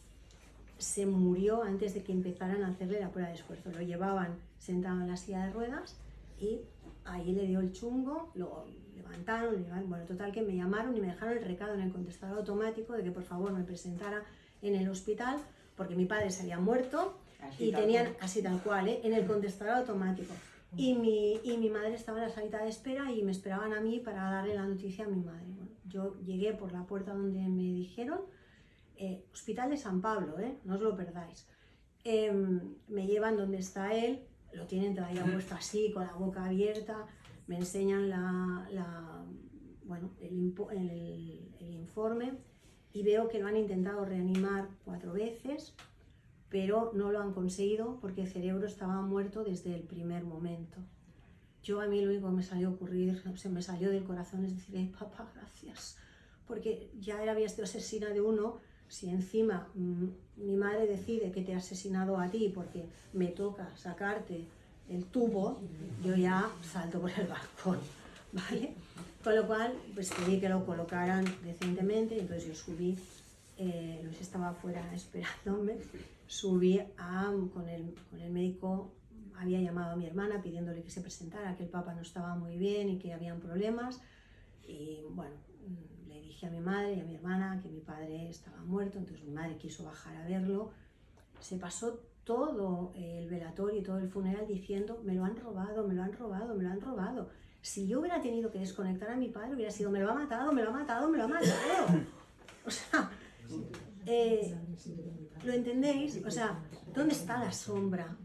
S2: se murió antes de que empezaran a hacerle la prueba de esfuerzo. Lo llevaban sentado en la silla de ruedas y ahí le dio el chungo, lo levantaron, bueno, total que me llamaron y me dejaron el recado en el contestador automático de que por favor me presentara en el hospital porque mi padre se había muerto y tenían, así tal cual, en el contestador automático. Y mi madre estaba en la salita de espera y me esperaban a mí para darle la noticia a mi madre. Bueno, yo llegué por la puerta donde me dijeron, Hospital de San Pablo, no os lo perdáis. Me llevan donde está él, lo tienen todavía puesto así, con la boca abierta, me enseñan el informe y veo que lo han intentado reanimar 4 veces, pero no lo han conseguido porque el cerebro estaba muerto desde el primer momento. A mí lo único que me salió a ocurrir, se me salió del corazón, es decir, papá, gracias, porque ya había sido asesina de uno. Si encima mi madre decide que te ha asesinado a ti porque me toca sacarte el tubo, yo ya salto por el balcón, ¿vale? Con lo cual, pues pedí que lo colocaran decentemente, y entonces yo subí, Luis estaba afuera esperándome, subí con el médico, había llamado a mi hermana pidiéndole que se presentara, que el papá no estaba muy bien y que habían problemas, y bueno, le dije a mi madre y a mi hermana que mi padre estaba muerto, entonces mi madre quiso bajar a verlo. Se pasó todo el velatorio y todo el funeral diciendo, me lo han robado, me lo han robado, me lo han robado. Si yo hubiera tenido que desconectar a mi padre, hubiera sido, me lo ha matado, me lo ha matado, me lo ha matado. O sea, ¿lo entendéis? O sea, ¿dónde está la sombra?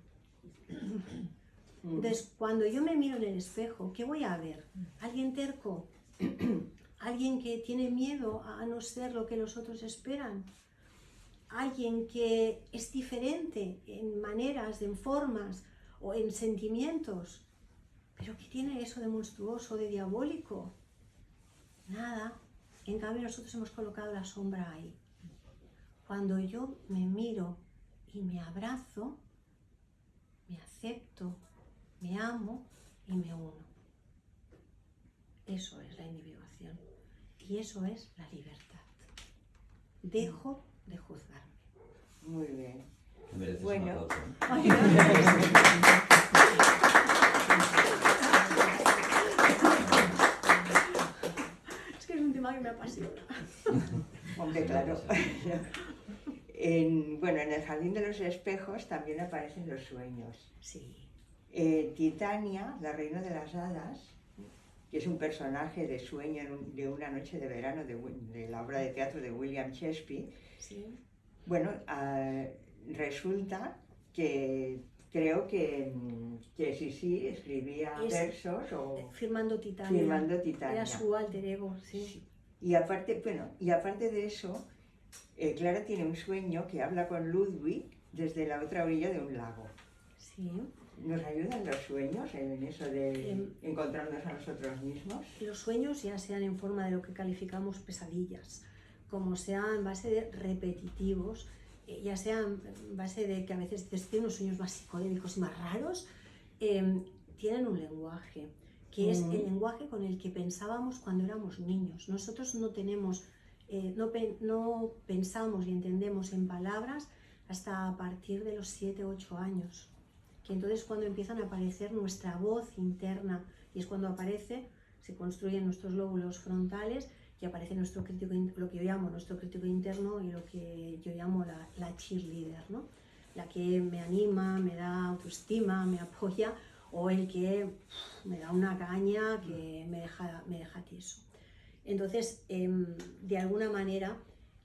S2: Entonces, cuando yo me miro en el espejo, ¿qué voy a ver? ¿Alguien terco? ¿Alguien que tiene miedo a no ser lo que los otros esperan? ¿Alguien que es diferente en maneras, en formas o en sentimientos? ¿Pero qué tiene eso de monstruoso, de diabólico? Nada. En cambio, nosotros hemos colocado la sombra ahí. Cuando yo me miro y me abrazo, me acepto, me amo y me uno. Eso es la individuación. Y eso es la libertad. Dejo de juzgarme.
S1: Muy bien.
S3: Mereces
S1: Bueno.
S3: un aplauso.
S2: Ay, gracias. Es que es un tema que me apasiona.
S1: Hombre, claro. Bueno, en el Jardín de los Espejos también aparecen los sueños.
S2: Sí.
S1: Titania, la reina de las hadas, que es un personaje de sueño de una noche de verano de la obra de teatro de William Shakespeare.
S2: Sí.
S1: Bueno, resulta que creo que sí, escribía versos o
S2: Firmando Titania.
S1: Firmando Titania.
S2: Era su alter ego, sí.
S1: Sí. Y aparte de eso, Clara tiene un sueño que habla con Ludwig desde la otra orilla de un lago.
S2: Sí.
S1: ¿Nos ayudan los sueños en eso de encontrarnos a nosotros mismos?
S2: Los sueños, ya sean en forma de lo que calificamos pesadillas, como sean en base de repetitivos, ya sean en base de que a veces tienen unos sueños más psicodélicos y más raros, tienen un lenguaje, que es el lenguaje con el que pensábamos cuando éramos niños. Nosotros no tenemos, no pensamos y entendemos en palabras hasta a partir de los 7 u 8 años, que entonces cuando empiezan a aparecer nuestra voz interna, y es cuando aparece, se construyen nuestros lóbulos frontales y aparece nuestro crítico, lo que yo llamo nuestro crítico interno y lo que yo llamo la cheerleader, ¿no? La que me anima, me da autoestima, me apoya, o el que me da una caña que me deja tieso. Entonces, de alguna manera,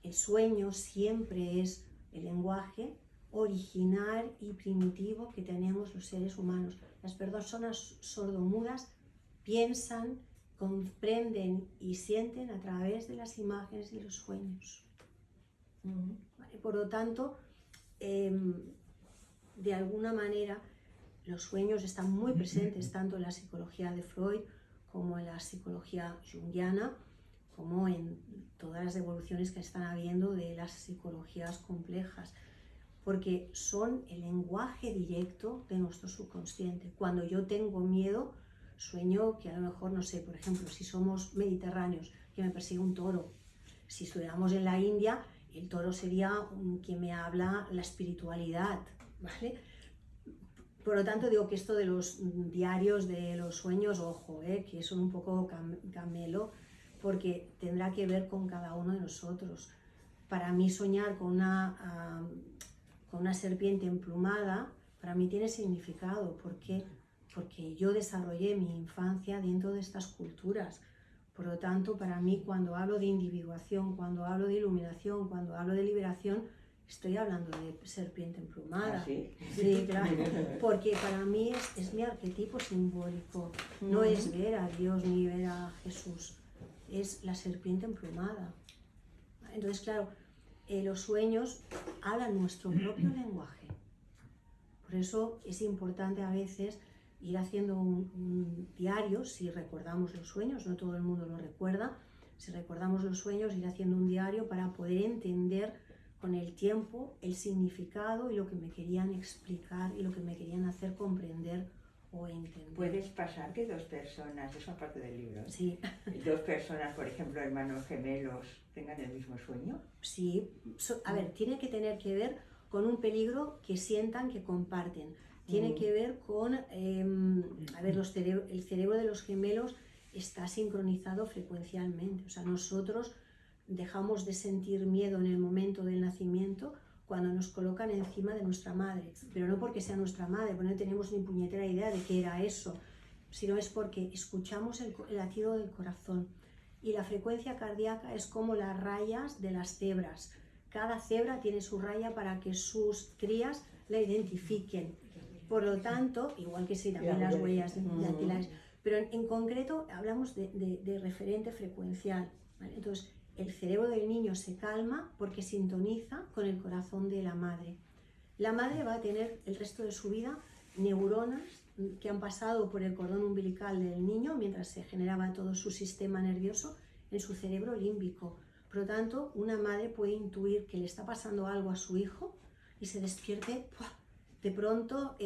S2: el sueño siempre es el lenguaje original y primitivo que tenemos los seres humanos. Las personas sordomudas piensan, comprenden y sienten a través de las imágenes y los sueños. ¿Vale? Por lo tanto, de alguna manera, los sueños están muy presentes tanto en la psicología de Freud como en la psicología junguiana, como en todas las evoluciones que están habiendo de las psicologías complejas, porque son el lenguaje directo de nuestro subconsciente. Cuando yo tengo miedo, sueño que a lo mejor, no sé, por ejemplo, si somos mediterráneos, que me persigue un toro. Si estuviéramos en la India, el toro sería quien me habla la espiritualidad, ¿vale? Por lo tanto, digo que esto de los diarios de los sueños, ojo, que son un poco camelo, porque tendrá que ver con cada uno de nosotros. Para mí soñar con una serpiente emplumada, para mí tiene significado. ¿Por qué? Porque yo desarrollé mi infancia dentro de estas culturas. Por lo tanto, para mí, cuando hablo de individuación, cuando hablo de iluminación, cuando hablo de liberación, estoy hablando de serpiente emplumada.
S1: ¿Ah, sí?
S2: Sí, claro. Porque para mí es mi arquetipo simbólico. No es ver a Dios ni ver a Jesús. Es la serpiente emplumada. Entonces, claro, los sueños hablan nuestro propio lenguaje. Por eso es importante a veces ir haciendo un diario, si recordamos los sueños, no todo el mundo lo recuerda, si recordamos los sueños, ir haciendo un diario para poder entender con el tiempo el significado y lo que me querían explicar y lo que me querían hacer comprender o entender.
S1: ¿Puedes pasar que dos personas, eso aparte del libro,
S2: Sí.
S1: dos personas, por ejemplo, hermanos gemelos, tengan el mismo sueño?
S2: Sí, a ver, tiene que tener que ver con un peligro que sientan que comparten. Tiene que ver con, a ver, el cerebro de los gemelos está sincronizado frecuencialmente. O sea, nosotros dejamos de sentir miedo en el momento del nacimiento cuando nos colocan encima de nuestra madre. Pero no porque sea nuestra madre, porque no tenemos ni puñetera idea de qué era eso, sino es porque escuchamos el latido del corazón. Y la frecuencia cardíaca es como las rayas de las cebras. Cada cebra tiene su raya para que sus crías la identifiquen. Por lo tanto, igual que sí, también las huellas dactilares, pero en concreto hablamos de referente frecuencial, ¿vale? Entonces, el cerebro del niño se calma porque sintoniza con el corazón de la madre. La madre va a tener el resto de su vida neuronas que han pasado por el cordón umbilical del niño mientras se generaba todo su sistema nervioso en su cerebro límbico. Por lo tanto, una madre puede intuir que le está pasando algo a su hijo y se despierte de pronto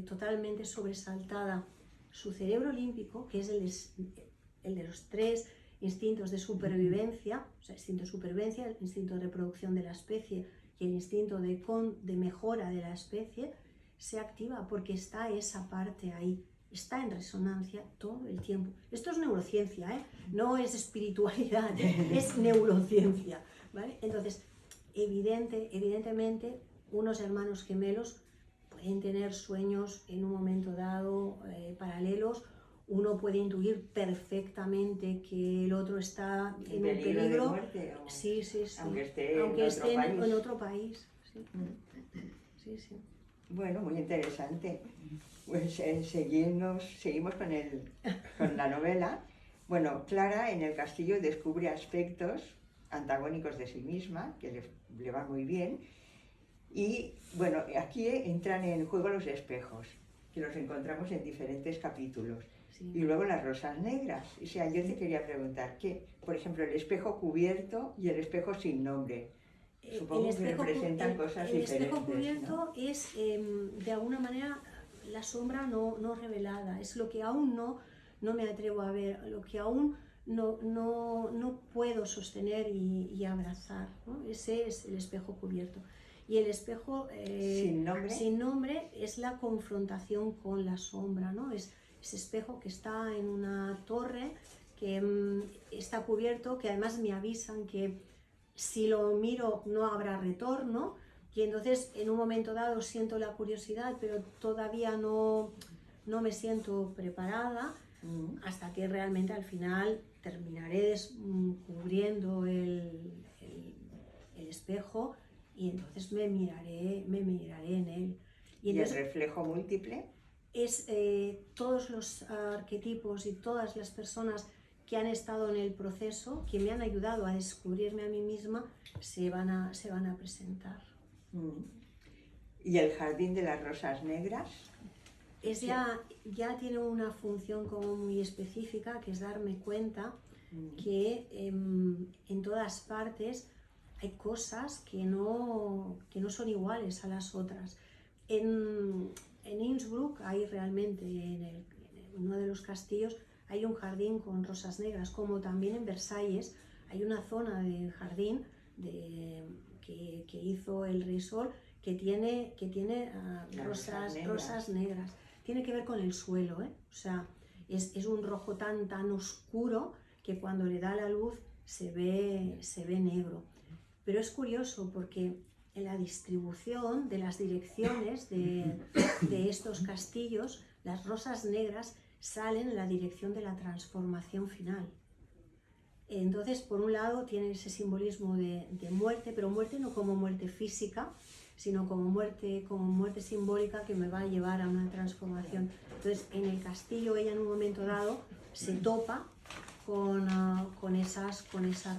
S2: totalmente sobresaltada. Su cerebro límbico, que es el de los 3 instintos de supervivencia, o sea, instinto de supervivencia, el instinto de reproducción de la especie y el instinto de mejora de la especie, se activa porque está esa parte ahí, está en resonancia todo el tiempo. Esto es neurociencia, no es espiritualidad, es neurociencia, ¿vale? Entonces, evidentemente, unos hermanos gemelos pueden tener sueños en un momento dado paralelos. Uno puede intuir perfectamente que el otro está en un peligro.
S1: De muerte, o...
S2: Sí.
S1: Aunque esté en otro país.
S2: En otro país. Sí. Sí.
S1: Bueno, muy interesante. Pues seguimos con la novela. Bueno, Clara en el castillo descubre aspectos antagónicos de sí misma, que le van muy bien. Y bueno, aquí entran en juego los espejos, que los encontramos en diferentes capítulos.
S2: Sí.
S1: Y luego las rosas negras. O sea, yo te quería preguntar, ¿qué? Por ejemplo, el espejo cubierto y el espejo sin nombre. Supongo que representan cosas diferentes.
S2: El espejo cubierto,
S1: ¿no?
S2: es, de alguna manera, la sombra no revelada. Es lo que aún no me atrevo a ver, lo que aún no puedo sostener y abrazar, ¿no? Ese es el espejo cubierto. Y el espejo sin nombre es la confrontación con la sombra, ¿no? Es ese espejo que está en una torre, que está cubierto, que además me avisan que si lo miro no habrá retorno, y entonces en un momento dado siento la curiosidad, pero todavía no me siento preparada, hasta que realmente al final terminaré cubriendo el espejo, y entonces me miraré en él.
S1: ¿Y entonces, el reflejo múltiple?
S2: Es todos los arquetipos y todas las personas que han estado en el proceso, que me han ayudado a descubrirme a mí misma, se van a presentar.
S1: ¿Y el jardín de las rosas negras?
S2: Ya tiene una función como muy específica, que es darme cuenta que en todas partes hay cosas que no son iguales a las otras. En Innsbruck hay realmente, en uno de los castillos, hay un jardín con rosas negras, como también en Versalles hay una zona del jardín que hizo el Rey Sol, que tiene rosas negras. Tiene que ver con el suelo, ¿eh? O sea, es un rojo tan oscuro que cuando le da la luz se ve negro. Pero es curioso porque en la distribución de las direcciones de estos castillos, las rosas negras salen en la dirección de la transformación final. Entonces, por un lado, tiene ese simbolismo de muerte, pero muerte no como muerte física, sino como muerte simbólica que me va a llevar a una transformación. Entonces, en el castillo ella en un momento dado se topa con esas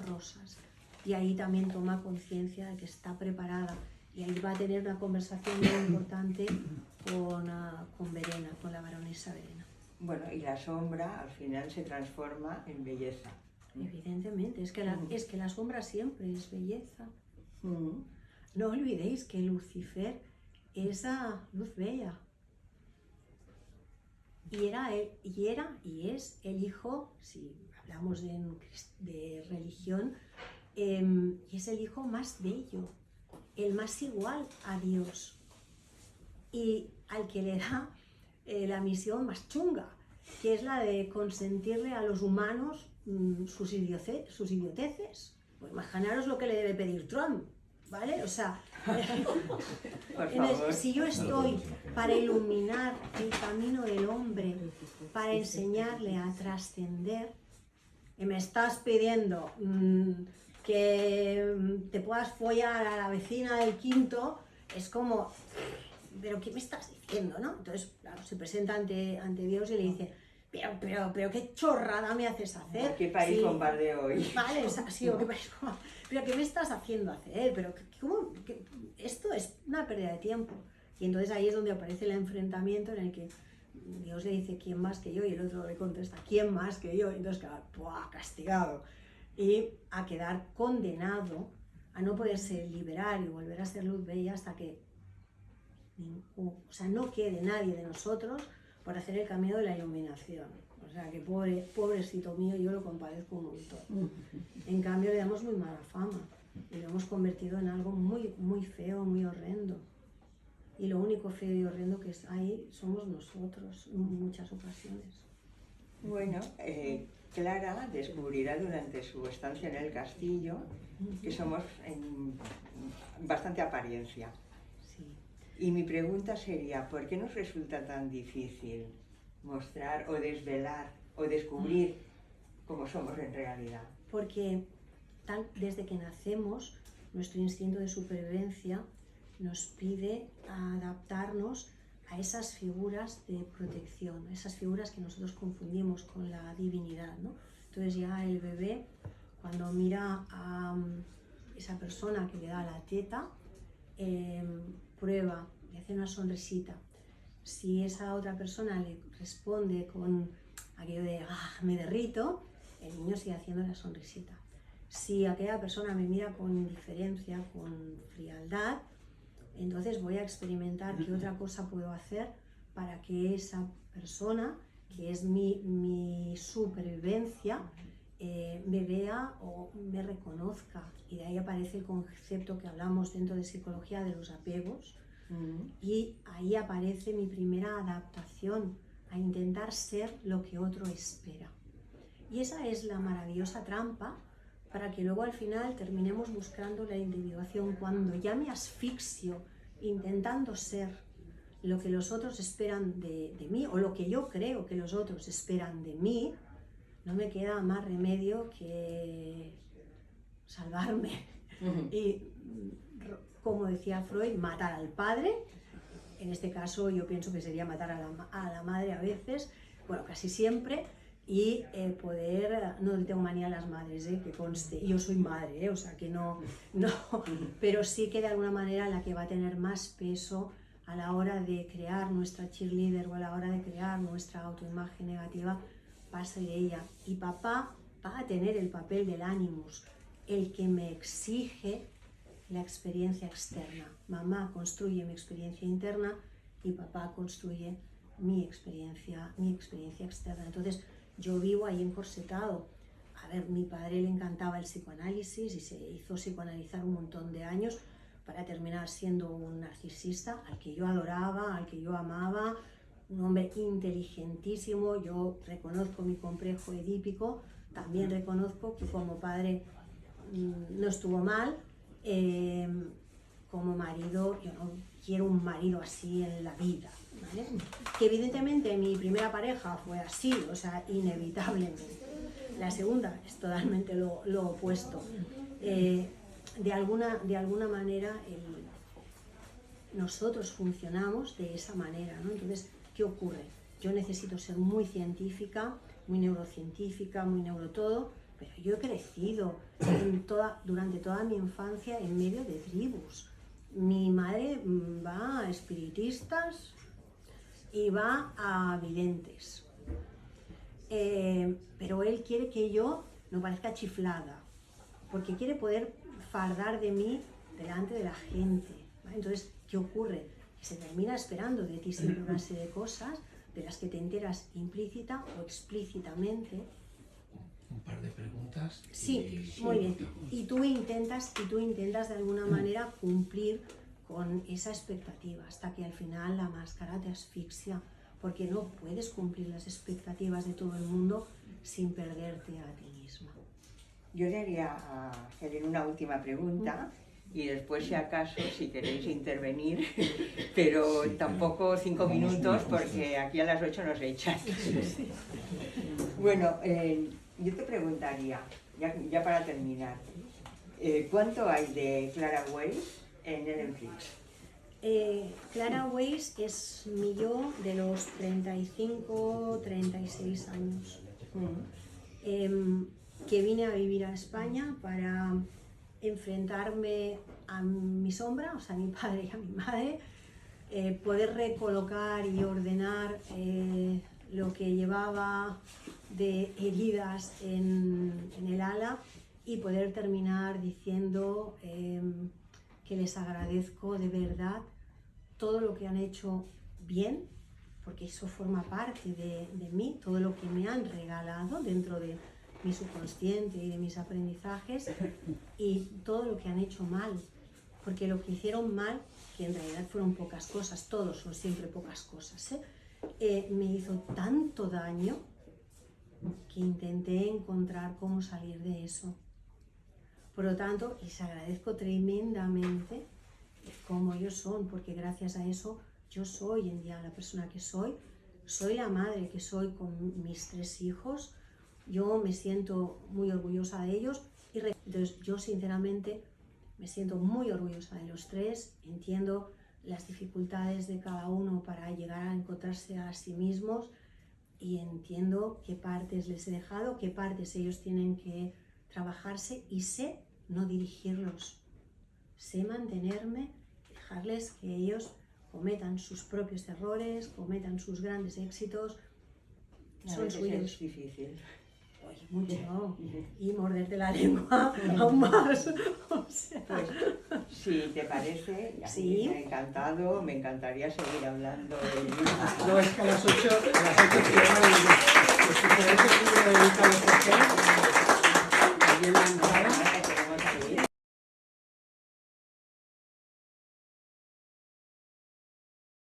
S2: rosas, y ahí también toma conciencia de que está preparada, y ahí va a tener una conversación muy importante con Verena, con la baronesa Verena.
S1: Bueno, y la sombra al final se transforma en belleza.
S2: Evidentemente, es que la sombra siempre es belleza. No olvidéis que Lucifer es luz bella. Y es el hijo, si hablamos de religión, es el hijo más bello, el más igual a Dios, y al que le da la misión más chunga, que es la de consentirle a los humanos sus idioteces. Pues imaginaros lo que le debe pedir Trump, ¿vale? O sea, si yo estoy para iluminar el camino del hombre, para enseñarle a trascender, y me estás pidiendo que te puedas follar a la vecina del quinto, es como, ¿pero qué me estás diciendo, no? Entonces, claro, se presenta ante Dios y le dice, pero qué chorrada me haces hacer.
S1: ¿Qué país bombardeo hoy?
S2: Vale, sí, ¿qué país? Pero ¿qué me estás haciendo hacer? Pero ¿cómo? Esto es una pérdida de tiempo. Y entonces ahí es donde aparece el enfrentamiento en el que Dios le dice, ¿quién más que yo? Y el otro le contesta, ¿quién más que yo? Y entonces queda castigado, y a quedar condenado a no poderse liberar y volver a ser luz bella hasta que no quede nadie de nosotros por hacer el camino de la iluminación. O sea que pobrecito mío, yo lo compadezco un montón. En cambio le damos muy mala fama y lo hemos convertido en algo muy, muy feo, muy horrendo. Y lo único feo y horrendo que hay somos nosotros en muchas ocasiones.
S1: Bueno, Clara descubrirá durante su estancia en el castillo que somos en bastante apariencia.
S2: Sí.
S1: Y mi pregunta sería, ¿por qué nos resulta tan difícil mostrar o desvelar o descubrir cómo somos en realidad?
S2: Porque desde que nacemos, nuestro instinto de supervivencia nos pide adaptarnos a esas figuras de protección, esas figuras que nosotros confundimos con la divinidad, ¿no? Entonces ya el bebé, cuando mira a esa persona que le da la teta, prueba, le hace una sonrisita. Si esa otra persona le responde con aquello de me derrito, el niño sigue haciendo la sonrisita. Si aquella persona me mira con indiferencia, con frialdad, entonces voy a experimentar qué otra cosa puedo hacer para que esa persona, que es mi supervivencia, me vea o me reconozca. Y de ahí aparece el concepto que hablamos dentro de psicología de los apegos. Y ahí aparece mi primera adaptación a intentar ser lo que otro espera. Y esa es la maravillosa trampa para que luego al final terminemos buscando la individuación. Cuando ya me asfixio intentando ser lo que los otros esperan de mí, o lo que yo creo que los otros esperan de mí, no me queda más remedio que salvarme. Y, como decía Freud, matar al padre. En este caso yo pienso que sería matar a la madre a veces, bueno, casi siempre, y no le tengo manía a las madres, que conste, yo soy madre, o sea que no, pero sí que de alguna manera la que va a tener más peso a la hora de crear nuestra cheerleader o a la hora de crear nuestra autoimagen negativa va a ser ella. Y papá va a tener el papel del animus, el que me exige la experiencia externa. Mamá construye mi experiencia interna y papá construye mi experiencia externa. Entonces yo vivo ahí encorsetado. A ver, mi padre le encantaba el psicoanálisis y se hizo psicoanalizar un montón de años para terminar siendo un narcisista al que yo adoraba, al que yo amaba, un hombre inteligentísimo. Yo reconozco mi complejo edípico, también reconozco que como padre no estuvo mal. Como marido, yo no quiero un marido así en la vida, ¿vale? Que evidentemente mi primera pareja fue así, o sea, inevitablemente. La segunda es totalmente lo opuesto. De alguna manera nosotros funcionamos de esa manera, ¿no? Entonces, ¿qué ocurre? Yo necesito ser muy científica, muy neurocientífica, muy neurotodo, pero yo he crecido durante toda mi infancia en medio de tribus. Mi madre va a espiritistas y va a videntes. Pero él quiere que yo no parezca chiflada, porque quiere poder fardar de mí delante de la gente, ¿vale? Entonces, ¿qué ocurre? Que se termina esperando de ti siempre una serie de cosas de las que te enteras implícita o explícitamente.
S3: Un par de preguntas.
S2: Sí, muy bien. Y tú intentas de alguna manera cumplir con esa expectativa hasta que al final la máscara te asfixia, porque no puedes cumplir las expectativas de todo el mundo sin perderte a ti misma.
S1: Yo le haría a Helen una última pregunta y después, si acaso, si queréis intervenir, pero sí, tampoco 5 minutos porque aquí a las 8 nos echan. Sí. Bueno, yo te preguntaría, ya para terminar, ¿cuánto hay de Clara Weiss en Netflix?
S2: Clara Weiss es mi yo de los 35, 36 años, que vine a vivir a España para enfrentarme a mi sombra, o sea, a mi padre y a mi madre, poder recolocar y ordenar lo que llevaba de heridas en el ala y poder terminar diciendo que les agradezco de verdad todo lo que han hecho bien, porque eso forma parte de mí, todo lo que me han regalado dentro de mi subconsciente y de mis aprendizajes, y todo lo que han hecho mal, porque lo que hicieron mal, que en realidad fueron pocas cosas, todos son siempre pocas cosas, me hizo tanto daño que intenté encontrar cómo salir de eso. Por lo tanto, les agradezco tremendamente como ellos son, porque gracias a eso yo soy hoy en día la persona que soy la madre que soy con mis 3 hijos, yo me siento muy orgullosa de ellos y entonces yo sinceramente Me siento muy orgullosa de los tres, entiendo las dificultades de cada uno para llegar a encontrarse a sí mismos y entiendo qué partes les he dejado, qué partes ellos tienen que trabajarse y sé no dirigirlos. Sé mantenerme, dejarles que ellos cometan sus propios errores, cometan sus grandes éxitos. Son suyos.
S1: Es difícil.
S2: Oye, mucho. Y morderte la lengua aún más. O sea,
S1: Pues, si te parece, a mí
S2: Sí.
S1: me ha encantado, me encantaría seguir hablando del libro.
S3: No, es que a las 8 cierran el